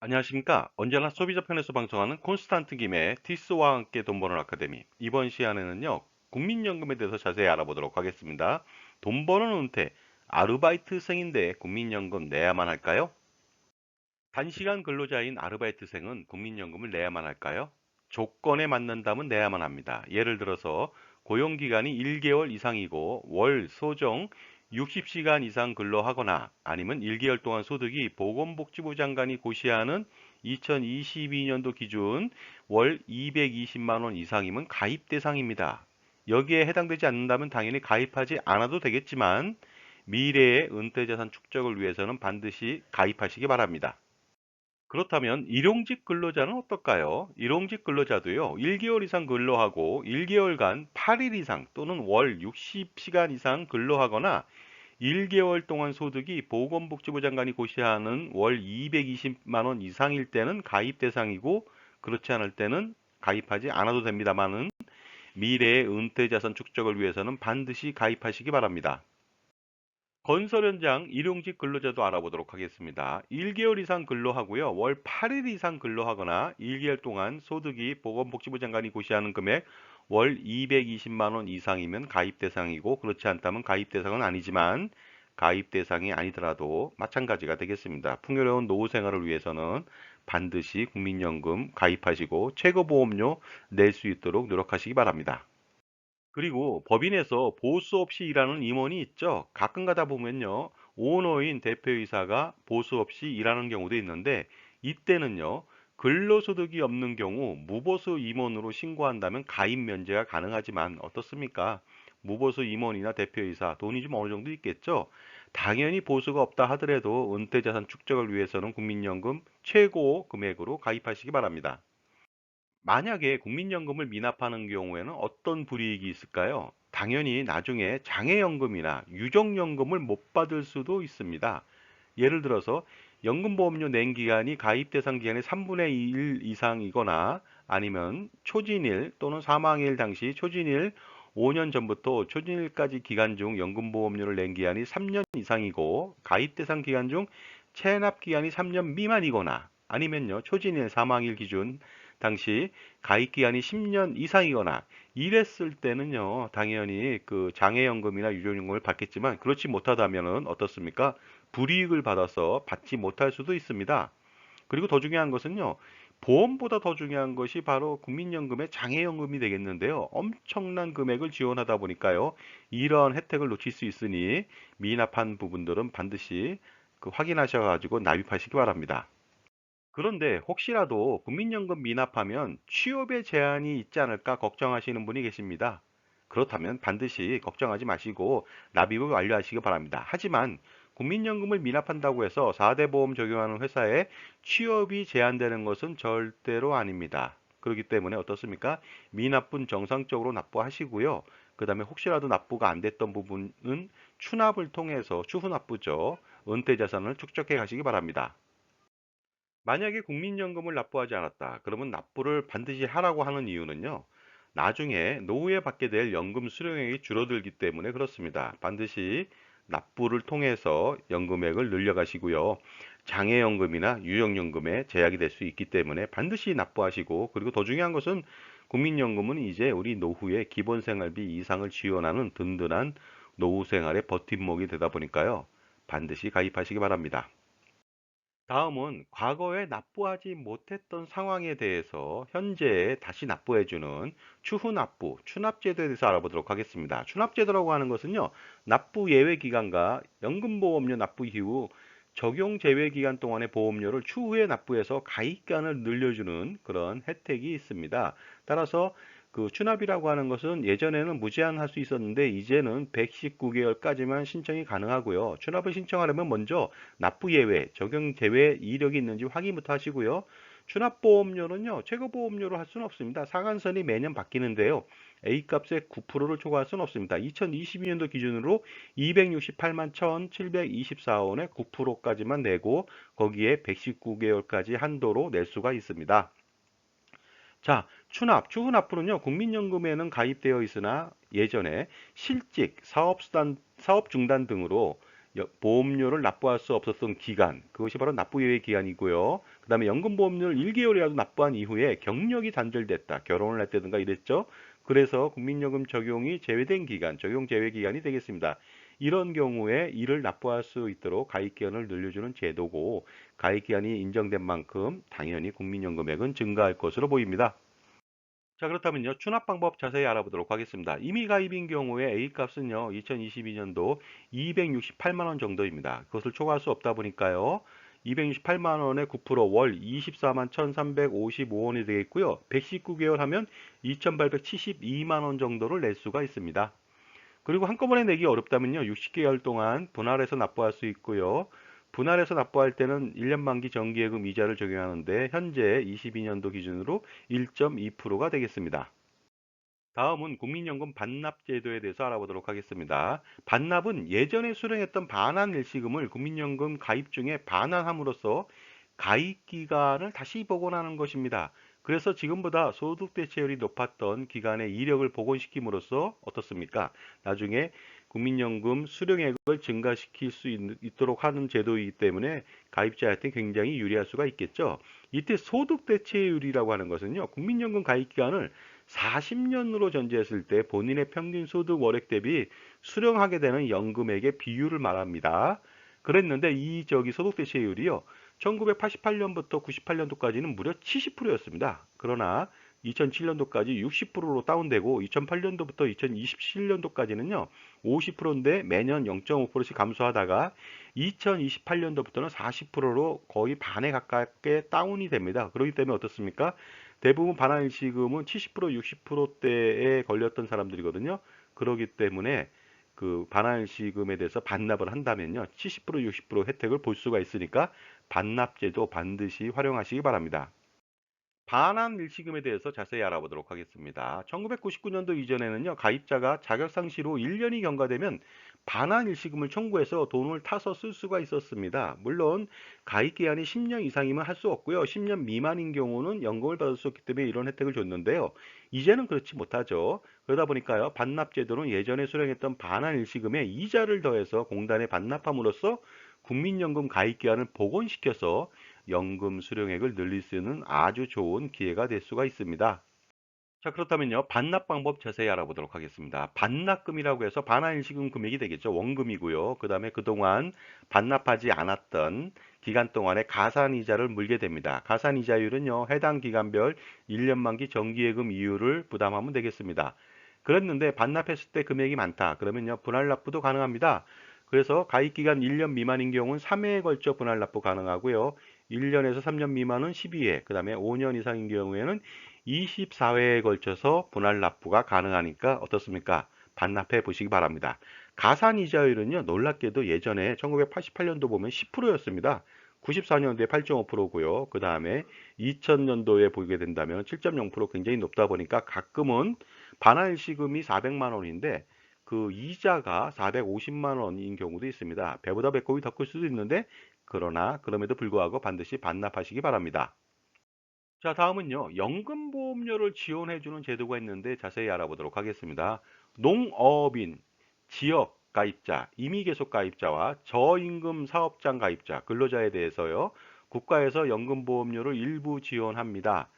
안녕하십니까. 언제나 소비자 편에서 방송하는 콘스탄트 김의 티스와 함께 돈 버는 아카데미. 이번 시간에는요, 국민연금에 대해서 자세히 알아보도록 하겠습니다. 돈 버는 은퇴, 아르바이트생인데 국민연금 내야만 할까요? 단시간 근로자인 아르바이트생은 국민연금을 내야만 할까요? 조건에 맞는다면 내야만 합니다. 예를 들어서 고용기간이 1개월 이상이고 월 소정 60시간 이상 근로하거나 아니면 1개월 동안 소득이 보건복지부 장관이 고시하는 2022년도 기준 월 220만 원 이상이면 가입 대상입니다. 여기에 해당되지 않는다면 당연히 가입하지 않아도 되겠지만 미래의 은퇴자산 축적을 위해서는 반드시 가입하시기 바랍니다. 그렇다면 일용직 근로자는 어떨까요? 일용직 근로자도요, 1개월 이상 근로하고 1개월간 8일 이상 또는 월 60시간 이상 근로하거나 1개월 동안 소득이 보건복지부 장관이 고시하는 월 220만 원 이상일 때는 가입 대상이고 그렇지 않을 때는 가입하지 않아도 됩니다만은 미래의 은퇴자산 축적을 위해서는 반드시 가입하시기 바랍니다. 건설 현장 일용직 근로자도 알아보도록 하겠습니다. 1개월 이상 근로하고요. 월 8일 이상 근로하거나 1개월 동안 소득이 보건복지부 장관이 고시하는 금액 월 220만 원 이상이면 가입 대상이고 그렇지 않다면 가입 대상은 아니지만 가입 대상이 아니더라도 마찬가지가 되겠습니다. 풍요로운 노후 생활을 위해서는 반드시 국민연금 가입하시고 최고보험료 낼 수 있도록 노력하시기 바랍니다. 그리고 법인에서 보수 없이 일하는 임원이 있죠. 가끔 가다 보면요. 오너인 대표이사가 보수 없이 일하는 경우도 있는데 이때는요. 근로소득이 없는 경우 무보수 임원으로 신고한다면 가입 면제가 가능하지만 어떻습니까? 무보수 임원이나 대표이사 돈이 좀 어느 정도 있겠죠. 당연히 보수가 없다 하더라도 은퇴자산 축적을 위해서는 국민연금 최고 금액으로 가입하시기 바랍니다. 만약에 국민연금을 미납하는 경우에는 어떤 불이익이 있을까요? 당연히 나중에 장애연금이나 유족연금을 못 받을 수도 있습니다. 예를 들어서 연금보험료 낸 기간이 가입 대상 기간의 3분의 1 이상이거나 아니면 초진일 또는 사망일 당시 초진일 5년 전부터 초진일까지 기간 중 연금보험료를 낸 기간이 3년 이상이고 가입 대상 기간 중 체납 기간이 3년 미만이거나 아니면요 초진일 사망일 기준 당시 가입 기간이 10년 이상이거나 이랬을 때는요 당연히 그 장애연금이나 유족연금을 받겠지만 그렇지 못하다면은 어떻습니까? 불이익을 받아서 받지 못할 수도 있습니다. 그리고 더 중요한 것은요. 보험보다 더 중요한 것이 바로 국민연금의 장애연금이 되겠는데요. 엄청난 금액을 지원하다 보니까요. 이런 혜택을 놓칠 수 있으니 미납한 부분들은 반드시 그 확인하셔가지고 납입하시기 바랍니다. 그런데 혹시라도 국민연금 미납하면 취업에 제한이 있지 않을까 걱정하시는 분이 계십니다. 그렇다면 반드시 걱정하지 마시고 납입을 완료하시기 바랍니다. 하지만 국민연금을 미납한다고 해서 4대 보험 적용하는 회사에 취업이 제한되는 것은 절대로 아닙니다. 그렇기 때문에 어떻습니까? 미납분 정상적으로 납부하시고요. 그 다음에 혹시라도 납부가 안 됐던 부분은 추납을 통해서 추후납부죠. 은퇴자산을 축적해 가시기 바랍니다. 만약에 국민연금을 납부하지 않았다. 그러면 납부를 반드시 하라고 하는 이유는요. 나중에 노후에 받게 될 연금 수령액이 줄어들기 때문에 그렇습니다. 반드시 납부를 통해서 연금액을 늘려가시고요. 장애연금이나 유역연금에 제약이 될 수 있기 때문에 반드시 납부하시고 그리고 더 중요한 것은 국민연금은 이제 우리 노후의 기본생활비 이상을 지원하는 든든한 노후 생활의 버팀목이 되다 보니까요. 반드시 가입하시기 바랍니다. 다음은 과거에 납부하지 못했던 상황에 대해서 현재에 다시 납부해주는 추후 납부, 추납제도에 대해서 알아보도록 하겠습니다. 추납제도라고 하는 것은요, 납부 예외 기간과 연금보험료 납부 이후 적용 제외 기간 동안의 보험료를 추후에 납부해서 가입기간을 늘려주는 그런 혜택이 있습니다. 따라서 그 추납이라고 하는 것은 예전에는 무제한 할 수 있었는데 이제는 119개월까지만 신청이 가능하고요. 추납을 신청하려면 먼저 납부 예외, 적용 제외 이력이 있는지 확인부터 하시고요. 추납보험료는요, 최고보험료로 할 수는 없습니다. 상한선이 매년 바뀌는데요. A값의 9%를 초과할 수는 없습니다. 2022년도 기준으로 268만 1,724원에 9%까지만 내고 거기에 119개월까지 한도로 낼 수가 있습니다. 자, 추납, 추후납부는요, 국민연금에는 가입되어 있으나 예전에 실직, 사업 중단 등으로 보험료를 납부할 수 없었던 기간, 그것이 바로 납부예외 기간이고요. 그 다음에 연금보험료를 1개월이라도 납부한 이후에 경력이 단절됐다, 결혼을 했다든가 이랬죠. 그래서 국민연금 적용이 제외된 기간, 적용 제외 기간이 되겠습니다. 이런 경우에 이를 납부할 수 있도록 가입기간을 늘려주는 제도고, 가입기간이 인정된 만큼 당연히 국민연금액은 증가할 것으로 보입니다. 자, 그렇다면요, 추납 방법 자세히 알아보도록 하겠습니다. 이미 가입인 경우에 A값은요, 2022년도 268만 원 정도입니다. 그것을 초과할 수 없다 보니까요, 268만 원에 9%월 24만 1,355원이 되겠고요. 119개월 하면 2,872만 원 정도를 낼 수가 있습니다. 그리고 한꺼번에 내기 어렵다면요, 60개월 동안 분할해서 납부할 수 있고요. 분할해서 납부할 때는 1년 만기 정기예금 이자를 적용하는데 현재 22년도 기준으로 1.2%가 되겠습니다. 다음은 국민연금 반납 제도에 대해서 알아보도록 하겠습니다. 반납은 예전에 수령했던 반환 일시금을 국민연금 가입 중에 반환함으로써 가입 기간을 다시 복원하는 것입니다. 그래서 지금보다 소득 대체율이 높았던 기간의 이력을 복원시킴으로써 어떻습니까? 나중에 국민연금 수령액을 증가시킬 수 있도록 하는 제도이기 때문에 가입자한테 굉장히 유리할 수가 있겠죠. 이때 소득 대체율이라고 하는 것은요, 국민연금 가입 기간을 40년으로 전제했을 때 본인의 평균 소득 월액 대비 수령하게 되는 연금액의 비율을 말합니다. 그랬는데 이 소득 대체율이요, 1988년부터 98년도까지는 무려 70%였습니다. 그러나 2007년도까지 60%로 다운되고 2008년도부터 2027년도까지는요 50%인데 매년 0.5%씩 감소하다가 2028년도부터는 40%로 거의 반에 가깝게 다운이 됩니다. 그렇기 때문에 어떻습니까? 대부분 반환일시금은 70% 60%대에 걸렸던 사람들이거든요. 그렇기 때문에 그 반환일시금에 대해서 반납을 한다면요 70% 60% 혜택을 볼 수가 있으니까 반납제도 반드시 활용하시기 바랍니다. 반환 일시금에 대해서 자세히 알아보도록 하겠습니다. 1999년도 이전에는요, 가입자가 자격상실로 1년이 경과되면 반환 일시금을 청구해서 돈을 타서 쓸 수가 있었습니다. 물론 가입 기한이 10년 이상이면 할 수 없고요. 10년 미만인 경우는 연금을 받을 수 없기 때문에 이런 혜택을 줬는데요. 이제는 그렇지 못하죠. 그러다 보니까요, 반납 제도는 예전에 수령했던 반환 일시금에 이자를 더해서 공단에 반납함으로써 국민연금 가입 기한을 복원시켜서 연금 수령액을 늘릴 수 있는 아주 좋은 기회가 될 수가 있습니다. 자, 그렇다면요, 반납 방법 자세히 알아보도록 하겠습니다. 반납금이라고 해서 반환일시금 금액이 되겠죠. 원금이고요. 그 다음에 그동안 반납하지 않았던 기간 동안에 가산이자를 물게 됩니다. 가산이자율은요, 해당 기간별 1년 만기 정기예금 이율을 부담하면 되겠습니다. 그랬는데 반납했을 때 금액이 많다, 그러면요, 분할 납부도 가능합니다. 그래서 가입기간 1년 미만인 경우는 3회에 걸쳐 분할 납부 가능하고요. 1년에서 3년 미만은 12회, 그 다음에 5년 이상인 경우에는 24회에 걸쳐서 분할 납부가 가능하니까 어떻습니까? 반납해 보시기 바랍니다. 가산이자율은요, 놀랍게도 예전에 1988년도 보면 10%였습니다. 94년도에 8.5%고요. 그 다음에 2000년도에 보게 된다면 7.0% 굉장히 높다 보니까 가끔은 반환일시금이 400만 원인데 그 이자가 450만 원인 경우도 있습니다. 배보다 배꼽이 더 클 수도 있는데 그러나 그럼에도 불구하고 반드시 반납하시기 바랍니다. 자, 다음은요, 연금보험료를 지원해주는 제도가 있는데 자세히 알아보도록 하겠습니다. 농업인, 지역 가입자, 임의계속 가입자와 저임금 사업장 가입자, 근로자에 대해서요, 국가에서 연금보험료를 일부 지원합니다.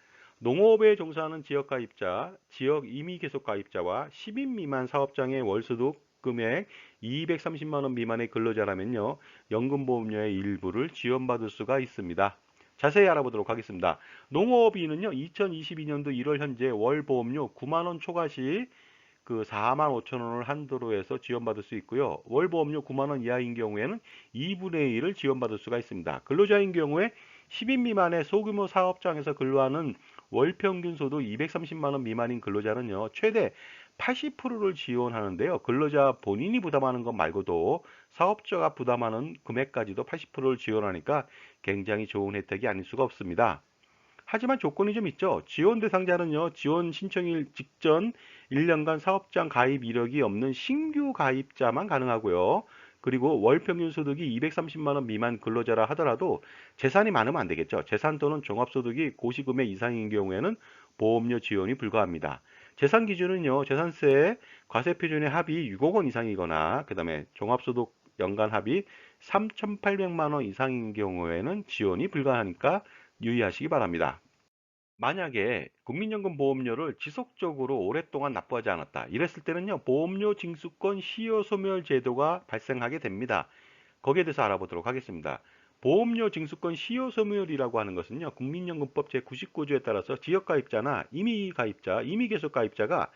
농업에 종사하는 지역 가입자, 지역 임의계속 가입자와 10인 미만 사업장의 월소득 금액 230만 원 미만의 근로자라면요, 연금보험료의 일부를 지원받을 수가 있습니다. 자세히 알아보도록 하겠습니다. 농업인은요, 2022년도 1월 현재 월 보험료 9만 원 초과 시 그 4만 5천 원을 한도로 해서 지원받을 수 있고요. 월 보험료 9만 원 이하인 경우에는 2분의 1을 지원받을 수가 있습니다. 근로자인 경우에 10인 미만의 소규모 사업장에서 근로하는 월 평균 소득 230만 원 미만인 근로자는요, 최대 80%를 지원하는데요. 근로자 본인이 부담하는 것 말고도 사업자가 부담하는 금액까지도 80%를 지원하니까 굉장히 좋은 혜택이 아닐 수가 없습니다. 하지만 조건이 좀 있죠. 지원 대상자는요, 지원 신청일 직전 1년간 사업장 가입 이력이 없는 신규 가입자만 가능하고요. 그리고 월 평균 소득이 230만 원 미만 근로자라 하더라도 재산이 많으면 안 되겠죠. 재산 또는 종합소득이 고시금액 이상인 경우에는 보험료 지원이 불가합니다. 재산 기준은요, 재산세 과세 표준의 합이 6억 원 이상이거나, 그 다음에 종합소득 연간 합이 3,800만 원 이상인 경우에는 지원이 불가하니까 유의하시기 바랍니다. 만약에 국민연금 보험료를 지속적으로 오랫동안 납부하지 않았다. 이랬을 때는요, 보험료 징수권 시효 소멸 제도가 발생하게 됩니다. 거기에 대해서 알아보도록 하겠습니다. 보험료 징수권 시효 소멸이라고 하는 것은요, 국민연금법 제99조에 따라서 지역가입자나 임의가입자, 임의계속가입자가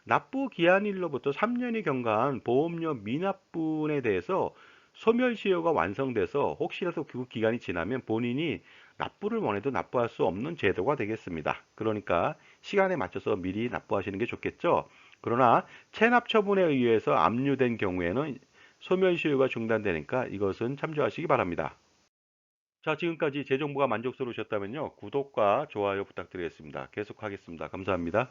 납부 기한일로부터 3년이 경과한 보험료 미납분에 대해서 소멸시효가 완성돼서 혹시라도 그 기간이 지나면 본인이 납부를 원해도 납부할 수 없는 제도가 되겠습니다. 그러니까 시간에 맞춰서 미리 납부하시는 게 좋겠죠. 그러나 체납 처분에 의해서 압류된 경우에는 소멸시효가 중단되니까 이것은 참조하시기 바랍니다. 자, 지금까지 제 정보가 만족스러우셨다면요, 구독과 좋아요 부탁드리겠습니다. 계속하겠습니다. 감사합니다.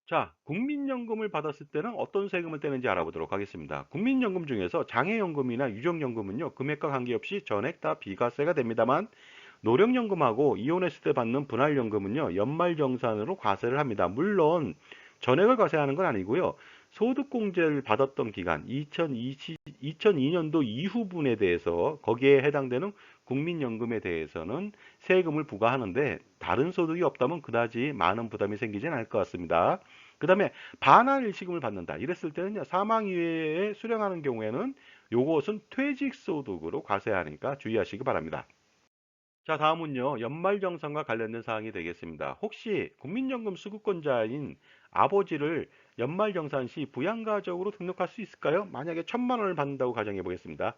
자, 국민연금을 받았을 때는 어떤 세금을 떼는지 알아보도록 하겠습니다. 국민연금 중에서 장애연금이나 유족연금은요, 금액과 관계없이 전액 다 비과세가 됩니다만, 노령연금하고 이혼했을 때 받는 분할연금은요, 연말정산으로 과세를 합니다. 물론 전액을 과세하는 건 아니고요. 소득공제를 받았던 기간 2002년도 이후분에 대해서 거기에 해당되는 국민연금에 대해서는 세금을 부과하는데, 다른 소득이 없다면 그다지 많은 부담이 생기진 않을 것 같습니다. 그 다음에 반환 일시금을 받는다. 이랬을 때는요, 사망 이외에 수령하는 경우에는 요것은 퇴직소득으로 과세하니까 주의하시기 바랍니다. 자, 다음은요, 연말정산과 관련된 사항이 되겠습니다. 혹시 국민연금 수급권자인 아버지를 연말정산 시 부양가족으로 등록할 수 있을까요? 만약에 1,000만 원을 받는다고 가정해 보겠습니다.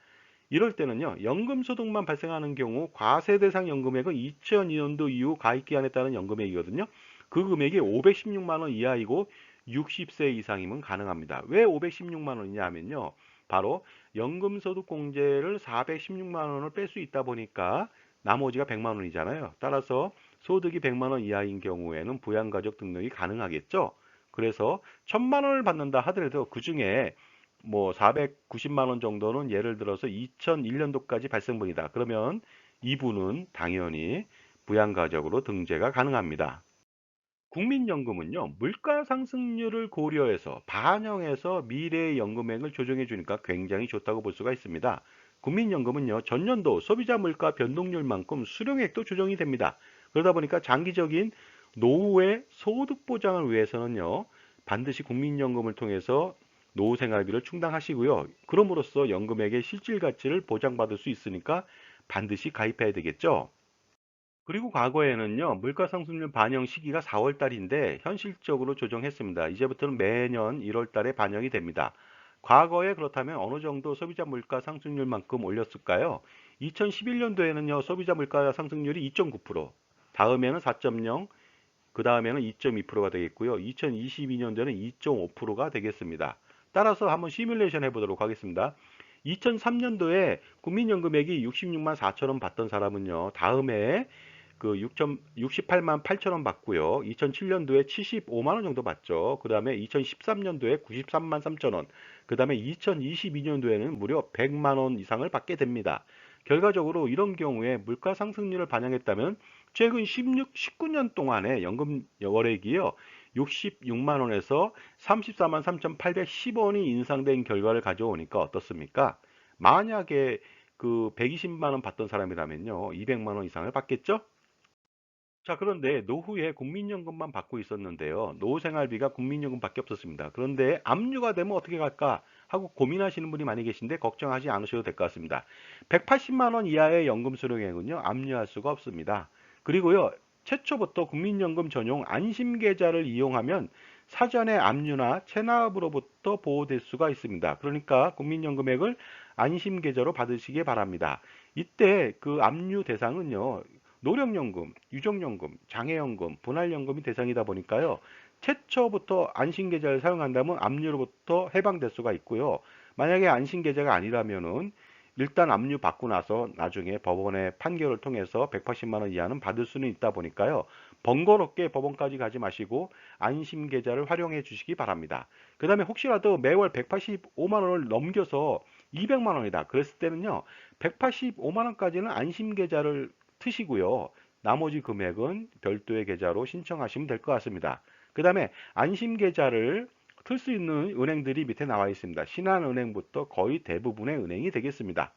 이럴 때는요, 연금소득만 발생하는 경우 과세 대상 연금액은 2002년도 이후 가입기한에 따른 연금액이거든요. 그 금액이 516만 원 이하이고 60세 이상이면 가능합니다. 왜 516만 원이냐 하면요, 바로 연금소득공제를 416만 원을 뺄 수 있다 보니까 나머지가 100만 원이잖아요. 따라서 소득이 100만 원 이하인 경우에는 부양가족 등록이 가능하겠죠. 그래서 1,000만 원을 받는다 하더라도 그 중에 뭐 490만 원 정도는 예를 들어서 2001년도까지 발생분이다. 그러면 이분은 당연히 부양가족으로 등재가 가능합니다. 국민연금은요, 물가 상승률을 고려해서 반영해서 미래의 연금액을 조정해 주니까 굉장히 좋다고 볼 수가 있습니다. 국민연금은요, 전년도 소비자 물가 변동률만큼 수령액도 조정이 됩니다. 그러다 보니까 장기적인 노후의 소득 보장을 위해서는요, 반드시 국민연금을 통해서 노후 생활비를 충당하시고요. 그럼으로써 연금액의 실질 가치를 보장받을 수 있으니까 반드시 가입해야 되겠죠. 그리고 과거에는요, 물가 상승률 반영 시기가 4월 달인데 현실적으로 조정했습니다. 이제부터는 매년 1월 달에 반영이 됩니다. 과거에 그렇다면 어느 정도 소비자 물가 상승률만큼 올렸을까요? 2011년도에는요, 소비자 물가 상승률이 2.9%, 다음에는 4.0, 그 다음에는 2.2%가 되겠고요. 2022년도에는 2.5%가 되겠습니다. 따라서 한번 시뮬레이션 해보도록 하겠습니다. 2003년도에 국민연금액이 66만 4천 원 받던 사람은요, 다음에 그 68만 8천 원 받고요. 2007년도에 75만 원 정도 받죠. 그 다음에 2013년도에 93만 3천 원, 그 다음에 2022년도에는 무려 100만 원 이상을 받게 됩니다. 결과적으로 이런 경우에 물가 상승률을 반영했다면 최근 19년 동안의 연금 월액이요, 66만 원에서 34만 3,810원이 인상된 결과를 가져오니까 어떻습니까? 만약에 그 120만 원 받던 사람이라면요, 200만 원 이상을 받겠죠? 자, 그런데 노후에 국민연금만 받고 있었는데요, 노후생활비가 국민연금밖에 없었습니다. 그런데 압류가 되면 어떻게 갈까 하고 고민하시는 분이 많이 계신데 걱정하지 않으셔도 될 것 같습니다. 180만 원 이하의 연금 수령액은요, 압류할 수가 없습니다. 그리고요, 최초부터 국민연금 전용 안심계좌를 이용하면 사전에 압류나 체납으로부터 보호될 수가 있습니다. 그러니까 국민연금액을 안심계좌로 받으시기 바랍니다. 이때 그 압류 대상은요, 노령연금, 유족연금, 장애연금, 분할연금이 대상이다 보니까요, 최초부터 안심계좌를 사용한다면 압류로부터 해방될 수가 있고요. 만약에 안심계좌가 아니라면은 일단 압류 받고 나서 나중에 법원의 판결을 통해서 180만 원 이하는 받을 수는 있다 보니까요, 번거롭게 법원까지 가지 마시고 안심계좌를 활용해 주시기 바랍니다. 그 다음에 혹시라도 매월 185만 원을 넘겨서 200만 원이다 그랬을 때는요, 185만 원까지는 안심계좌를 트시고요, 나머지 금액은 별도의 계좌로 신청하시면 될 것 같습니다. 그 다음에 안심계좌를 틀 수 있는 은행들이 밑에 나와 있습니다. 신한은행부터 거의 대부분의 은행이 되겠습니다.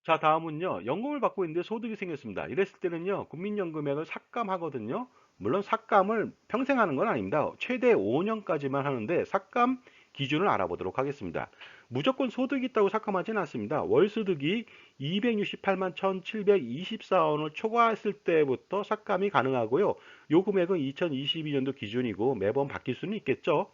자, 다음은요. 연금을 받고 있는데 소득이 생겼습니다. 이랬을 때는요. 국민연금액을 삭감하거든요. 물론 삭감을 평생 하는 건 아닙니다. 최대 5년까지만 하는데 삭감 기준을 알아보도록 하겠습니다. 무조건 소득이 있다고 삭감하지는 않습니다. 월 소득이 268만 1,724원을 초과했을 때부터 삭감이 가능하고요. 요 금액은 2022년도 기준이고 매번 바뀔 수는 있겠죠.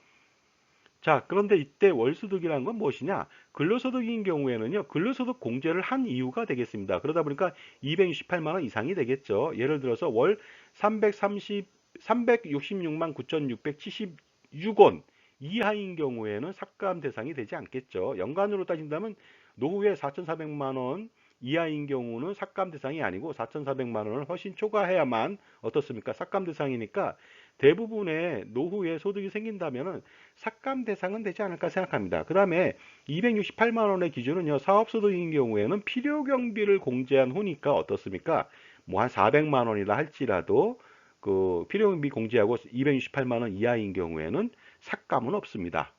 자, 그런데 이때 월소득이라는 건 무엇이냐? 근로소득인 경우에는요, 근로소득 공제를 한 이유가 되겠습니다. 그러다 보니까 268만 원 이상이 되겠죠. 예를 들어서 월 366만 9,676원 이하인 경우에는 삭감 대상이 되지 않겠죠. 연간으로 따진다면 노후에 4,400만 원 이하인 경우는 삭감 대상이 아니고 4,400만 원을 훨씬 초과해야만 어떻습니까? 삭감 대상이니까 대부분의 노후에 소득이 생긴다면은 삭감 대상은 되지 않을까 생각합니다. 그 다음에 268만 원의 기준은요, 사업소득인 경우에는 필요경비를 공제한 후니까 어떻습니까? 뭐 한 400만 원이라 할지라도 그 필요경비 공제하고 268만 원 이하인 경우에는 삭감은 없습니다.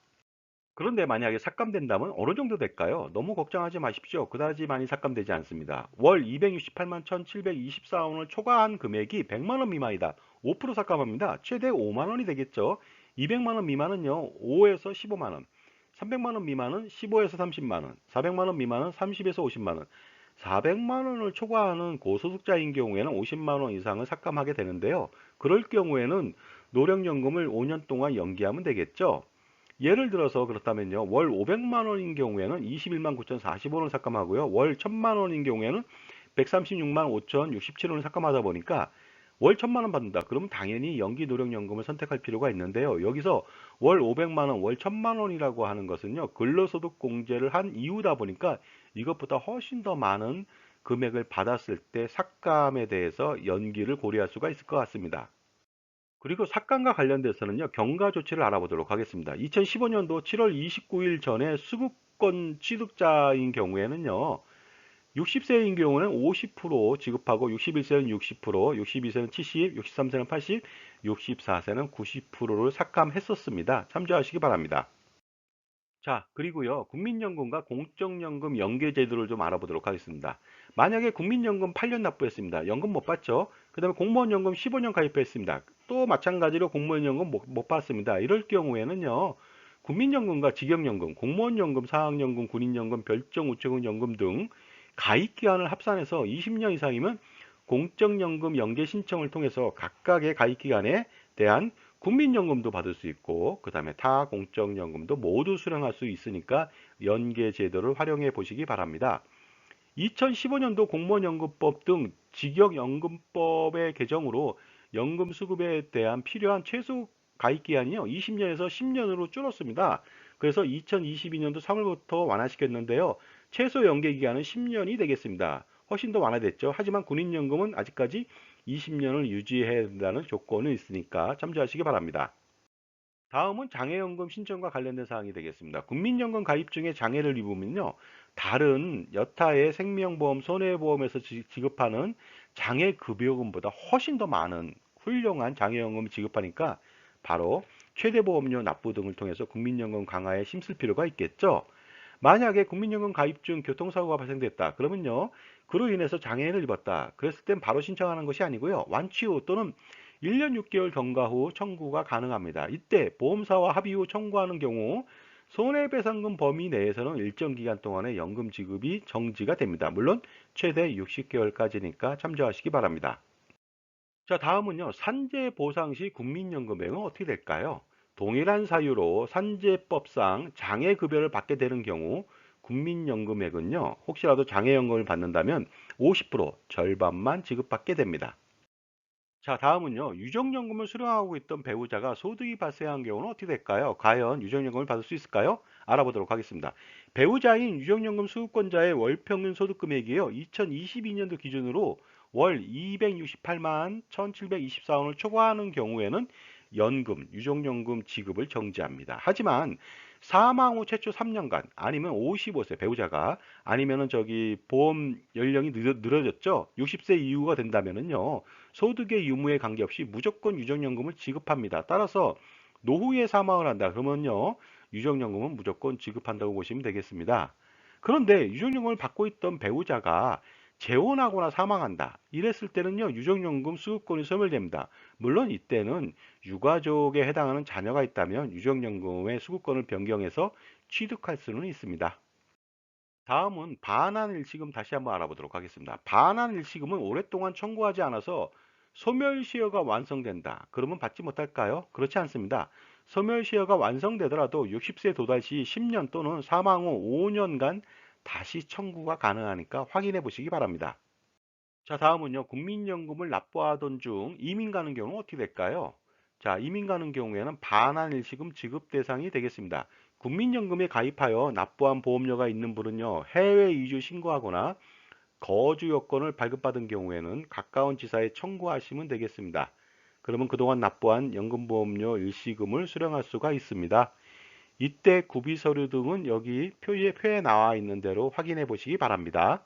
그런데 만약에 삭감된다면 어느 정도 될까요? 너무 걱정하지 마십시오. 그다지 많이 삭감되지 않습니다. 월 268만 1,724원을 초과한 금액이 100만 원 미만이다. 5% 삭감합니다. 최대 5만 원이 되겠죠. 200만 원 미만은요, 5에서 15만 원. 300만 원 미만은 15에서 30만 원. 400만 원 미만은 30에서 50만 원. 400만 원을 초과하는 고소득자인 경우에는 50만 원 이상을 삭감하게 되는데요. 그럴 경우에는 노령연금을 5년 동안 연기하면 되겠죠. 예를 들어서 그렇다면요. 월 500만 원인 경우에는 21만 9,040원을 삭감하고요. 월 1000만 원인 경우에는 136만 5,067원을 삭감하다 보니까 월 1000만 원 받는다. 그러면 당연히 연기 노령연금을 선택할 필요가 있는데요. 여기서 월 500만 원, 월 1000만 원이라고 하는 것은요. 근로소득 공제를 한 이유다 보니까 이것보다 훨씬 더 많은 금액을 받았을 때 삭감에 대해서 연기를 고려할 수가 있을 것 같습니다. 그리고 삭감과 관련돼서는요, 경과 조치를 알아보도록 하겠습니다. 2015년도 7월 29일 전에 수급권 취득자인 경우에는요, 60세인 경우는 50% 지급하고 61세는 60%, 62세는 70, 63세는 80, 64세는 90%를 삭감했었습니다. 참조하시기 바랍니다. 자, 그리고요, 국민연금과 공적연금 연계 제도를 좀 알아보도록 하겠습니다. 만약에 국민연금 8년 납부했습니다. 연금 못 받죠? 그 다음에 공무원연금 15년 가입했습니다. 또 마찬가지로 공무원연금 못 받습니다. 이럴 경우에는요, 국민연금과 직영연금, 공무원연금, 사학연금, 군인연금, 별정우체국연금 등 가입기간을 합산해서 20년 이상이면 공적연금 연계 신청을 통해서 각각의 가입기간에 대한 국민연금도 받을 수 있고 그 다음에 타 공적연금도 모두 수령할 수 있으니까 연계 제도를 활용해 보시기 바랍니다. 2015년도 공무원연금법 등 직역연금법의 개정으로 연금 수급에 대한 필요한 최소 가입 기한이요 20년에서 10년으로 줄었습니다. 그래서 2022년도 3월부터 완화시켰는데요. 최소 연계 기간은 10년이 되겠습니다. 훨씬 더 완화됐죠. 하지만 군인연금은 아직까지 20년을 유지해야 된다는 조건이 있으니까 참조하시기 바랍니다. 다음은 장애연금 신청과 관련된 사항이 되겠습니다. 국민연금 가입 중에 장애를 입으면요, 다른 여타의 생명보험, 손해보험에서 지급하는 장애급여금보다 훨씬 더 많은 훌륭한 장애연금을 지급하니까 바로 최대보험료 납부 등을 통해서 국민연금 강화에 힘쓸 필요가 있겠죠. 만약에 국민연금 가입 중 교통사고가 발생됐다. 그러면요, 그로 인해서 장애를 입었다. 그랬을 땐 바로 신청하는 것이 아니고요, 완치 후 또는 1년 6개월 경과 후 청구가 가능합니다. 이때 보험사와 합의 후 청구하는 경우 손해배상금 범위 내에서는 일정 기간 동안의 연금 지급이 정지가 됩니다. 물론 최대 60개월까지니까 참조하시기 바랍니다. 자, 다음은요. 산재 보상 시 국민연금액은 어떻게 될까요? 동일한 사유로 산재법상 장애급여를 받게 되는 경우 국민연금액은요. 혹시라도 장애연금을 받는다면 50% 절반만 지급받게 됩니다. 자, 다음은요. 유족연금을 수령하고 있던 배우자가 소득이 발생한 경우는 어떻게 될까요? 과연 유족연금을 받을 수 있을까요? 알아보도록 하겠습니다. 배우자인 유족연금 수급권자의 월평균 소득 금액이요. 2022년도 기준으로 월 268만 1,724원을 초과하는 경우에는 연금, 유족연금 지급을 정지합니다. 하지만 사망 후 최초 3년간 아니면 55세 배우자가 아니면은 저기 보험 연령이 늘어졌죠. 60세 이후가 된다면은요. 소득의 유무에 관계없이 무조건 유족연금을 지급합니다. 따라서 노후에 사망을 한다 그러면요, 유족연금은 무조건 지급한다고 보시면 되겠습니다. 그런데 유족연금을 받고 있던 배우자가 재혼하거나 사망한다 이랬을 때는요, 유족연금 수급권이 소멸됩니다. 물론 이때는 유가족에 해당하는 자녀가 있다면 유족연금의 수급권을 변경해서 취득할 수는 있습니다. 다음은 반환일시금 다시 한번 알아보도록 하겠습니다. 반환일시금은 오랫동안 청구하지 않아서 소멸시효가 완성된다. 그러면 받지 못할까요? 그렇지 않습니다. 소멸시효가 완성되더라도 60세 도달 시 10년 또는 사망 후 5년간 다시 청구가 가능하니까 확인해 보시기 바랍니다. 자, 다음은요. 국민연금을 납부하던 중 이민 가는 경우는 어떻게 될까요? 자, 이민 가는 경우에는 반환일시금 지급 대상이 되겠습니다. 국민연금에 가입하여 납부한 보험료가 있는 분은요, 해외 이주 신고하거나 거주 여건을 발급받은 경우에는 가까운 지사에 청구하시면 되겠습니다. 그러면 그동안 납부한 연금보험료 일시금을 수령할 수가 있습니다. 이때 구비 서류 등은 여기 표에 나와 있는 대로 확인해 보시기 바랍니다.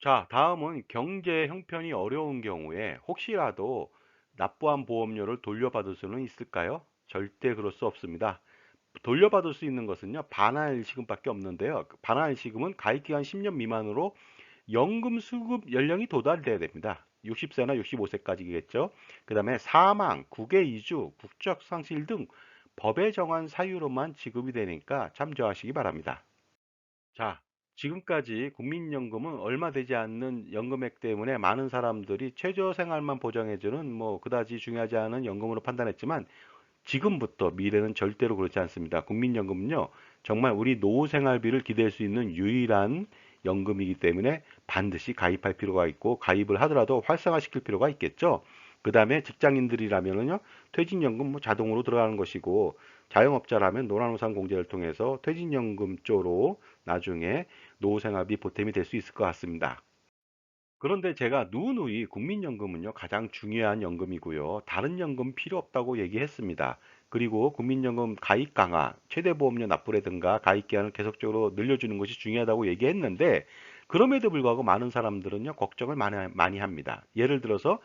자, 다음은 경제 형편이 어려운 경우에 혹시라도 납부한 보험료를 돌려받을 수는 있을까요? 절대 그럴 수 없습니다. 돌려받을 수 있는 것은요, 반환일시금밖에 없는데요. 반환일시금은 가입기간 10년 미만으로 연금 수급 연령이 도달돼야 됩니다. 60세나 65세까지겠죠. 그 다음에 사망, 국외 이주, 국적 상실 등 법에 정한 사유로만 지급이 되니까 참조하시기 바랍니다. 자, 지금까지 국민연금은 얼마 되지 않는 연금액 때문에 많은 사람들이 최저생활만 보장해주는 뭐 그다지 중요하지 않은 연금으로 판단했지만 지금부터 미래는 절대로 그렇지 않습니다. 국민연금은요, 정말 우리 노후 생활비를 기댈 수 있는 유일한 연금이기 때문에 반드시 가입할 필요가 있고, 가입을 하더라도 활성화시킬 필요가 있겠죠. 그 다음에 직장인들이라면은요, 퇴직연금 뭐 자동으로 들어가는 것이고, 자영업자라면 노란우산 공제를 통해서 퇴직연금 쪽으로 나중에 노후 생활비 보탬이 될 수 있을 것 같습니다. 그런데 제가 누누이 국민연금은요, 가장 중요한 연금이고요. 다른 연금 필요 없다고 얘기했습니다. 그리고 국민연금 가입 강화, 최대 보험료 납부라든가 가입 기한을 계속적으로 늘려주는 것이 중요하다고 얘기했는데, 그럼에도 불구하고 많은 사람들은요, 걱정을 많이 합니다. 예를 들어서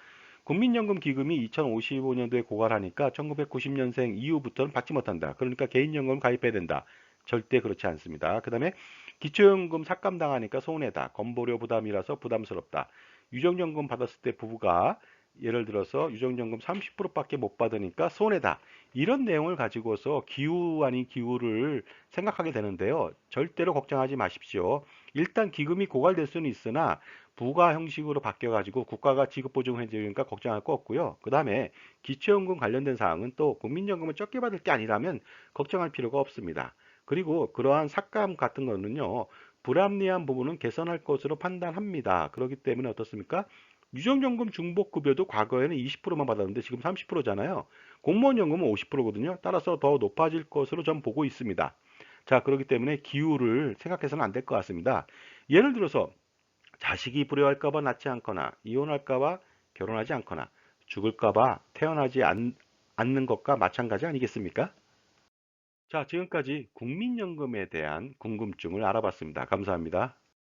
국민연금 기금이 2055년도에 고갈하니까 1990년생 이후부터는 받지 못한다. 그러니까 개인연금 가입해야 된다. 절대 그렇지 않습니다. 그 다음에 기초연금 삭감당하니까 손해다. 건보료 부담이라서 부담스럽다. 유정연금 받았을 때 부부가 예를 들어서 유정연금 30%밖에 못 받으니까 손해다. 이런 내용을 가지고서 기후 아닌 기후를 생각하게 되는데요. 절대로 걱정하지 마십시오. 일단 기금이 고갈될 수는 있으나 부가 형식으로 바뀌어가지고 국가가 지급보증해 주니까 걱정할 거 없고요. 그 다음에 기초연금 관련된 사항은 또 국민연금을 적게 받을 게 아니라면 걱정할 필요가 없습니다. 그리고 그러한 삭감 같은 거는요, 불합리한 부분은 개선할 것으로 판단합니다. 그렇기 때문에 어떻습니까? 유정연금 중복급여도 과거에는 20%만 받았는데 지금 30%잖아요. 공무원연금은 50%거든요. 따라서 더 높아질 것으로 전 보고 있습니다. 자, 그렇기 때문에 기후를 생각해서는 안 될 것 같습니다. 예를 들어서 자식이 불효할까봐 낳지 않거나 이혼할까봐 결혼하지 않거나 죽을까봐 태어나지 않는 것과 마찬가지 아니겠습니까? 자, 지금까지 국민연금에 대한 궁금증을 알아봤습니다. 감사합니다.